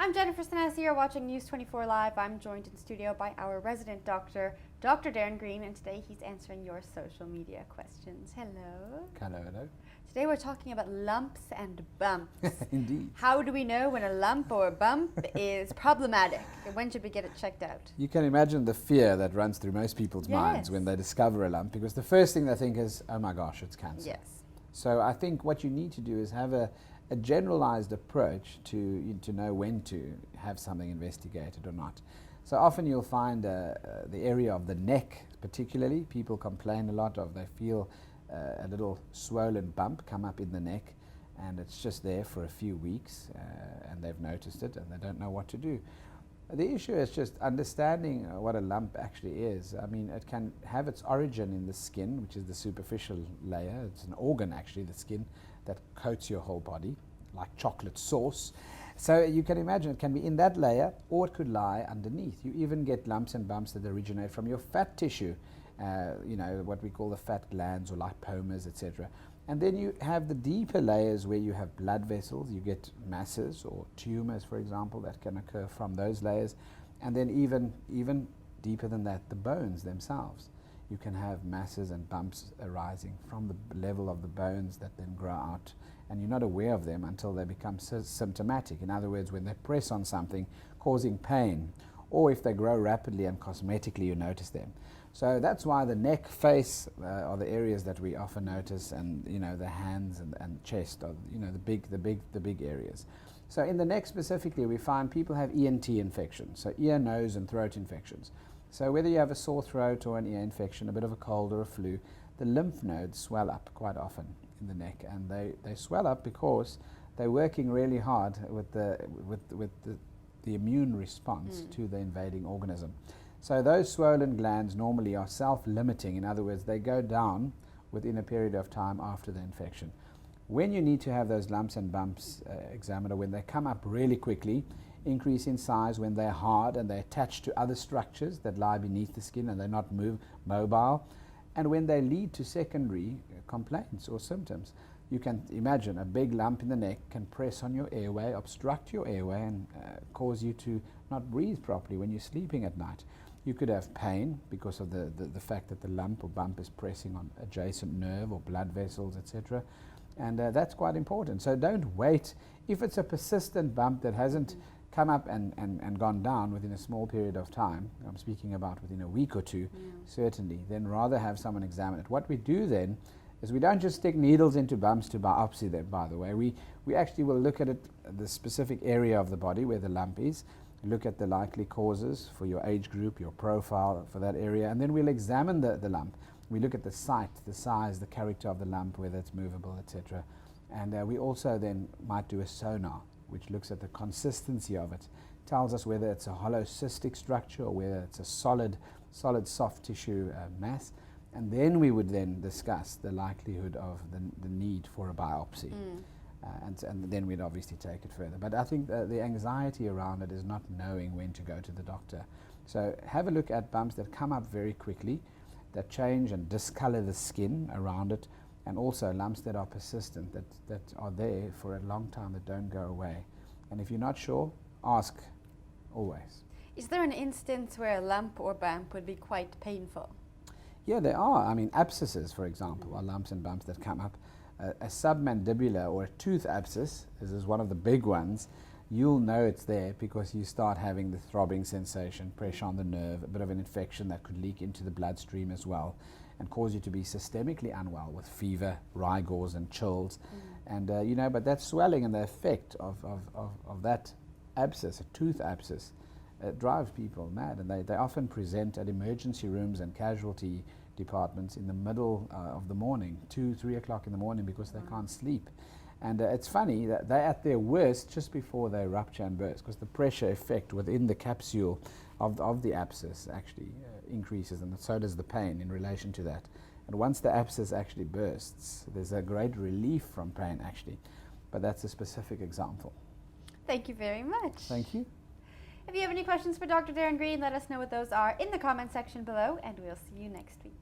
I'm Jennifer Sanesi. You're watching News 24 Live. I'm joined in studio by our resident doctor, Dr. Darren Green, and today he's answering your social media questions. Hello. Hello, hello. Today we're talking about lumps and bumps. Indeed. How do we know when a lump or a bump is problematic? When should we get it checked out? You can imagine the fear that runs through most people's minds when they discover a lump, because the first thing they think is, oh my gosh, it's cancer. Yes. So I think what you need to do is have a generalized approach to know when to have something investigated or not. So often you'll find the area of the neck, particularly, people complain a lot of. They feel a little swollen bump come up in the neck, and it's just there for a few weeks, and they've noticed it and they don't know what to do. The issue is just understanding what a lump actually is. I mean, it can have its origin in the skin, which is the superficial layer. It's an organ, actually, the skin, that coats your whole body, like chocolate sauce. So you can imagine it can be in that layer, or it could lie underneath. You even get lumps and bumps that originate from your fat tissue, what we call the fat glands or lipomas, etc. And then you have the deeper layers where you have blood vessels. You get masses or tumors, for example, that can occur from those layers. And then even deeper than that, the bones themselves. You can have masses and bumps arising from the level of the bones that then grow out, and you're not aware of them until they become symptomatic. In other words, when they press on something causing pain, or if they grow rapidly and cosmetically, you notice them. So that's why the neck, face are the areas that we often notice, and the hands and chest are the big areas. So in the neck specifically, we find people have ENT infections, so ear, nose, and throat infections. So whether you have a sore throat or an ear infection, a bit of a cold or a flu, the lymph nodes swell up quite often in the neck, and they swell up because they're working really hard with the immune response to the invading organism. So those swollen glands normally are self-limiting. In other words, they go down within a period of time after the infection. When you need to have those lumps and bumps examined, or when they come up really quickly, increase in size when they're hard and they're attached to other structures that lie beneath the skin and they're not mobile, and when they lead to secondary complaints or symptoms. You can imagine a big lump in the neck can press on your airway, obstruct your airway, and cause you to not breathe properly when you're sleeping at night. You could have pain because of the fact that the lump or bump is pressing on adjacent nerve or blood vessels, etc. And that's quite important. So don't wait. If it's a persistent bump that hasn't come up and gone down within a small period of time, I'm speaking about within a week or two, certainly, then rather have someone examine it. What we do then is we don't just stick needles into bumps to biopsy them, by the way. We actually will look at it, the specific area of the body where the lump is, look at the likely causes for your age group, your profile for that area, and then we'll examine the lump. We look at the site, the size, the character of the lump, whether it's movable, etc. And we also then might do a sonar, which looks at the consistency of it, tells us whether it's a hollow cystic structure or whether it's a solid soft tissue mass. And then we would then discuss the likelihood of the need for a biopsy. And then we'd obviously take it further. But I think the anxiety around it is not knowing when to go to the doctor. So have a look at bumps that come up very quickly, that change and discolor the skin around it, and also lumps that are persistent, that are there for a long time, that don't go away. And if you're not sure, ask always. Is there an instance where a lump or bump would be quite painful? Yeah, there are. I mean, abscesses, for example, are lumps and bumps that come up. A submandibular or a tooth abscess, this is one of the big ones. You'll know it's there because you start having the throbbing sensation, pressure on the nerve, a bit of an infection that could leak into the bloodstream as well and cause you to be systemically unwell with fever, rigors and chills. And but that swelling and the effect of that abscess, a tooth abscess, drives people mad, and they often present at emergency rooms and casualty departments in the middle of the morning, 2-3 o'clock in the morning, because they can't sleep. And it's funny that they're at their worst just before they rupture and burst, because the pressure effect within the capsule of the abscess actually increases, and so does the pain in relation to that. And once the abscess actually bursts, there's a great relief from pain actually. But that's a specific example. Thank you very much. Thank you. If you have any questions for Dr. Darren Green, let us know what those are in the comment section below, and we'll see you next week.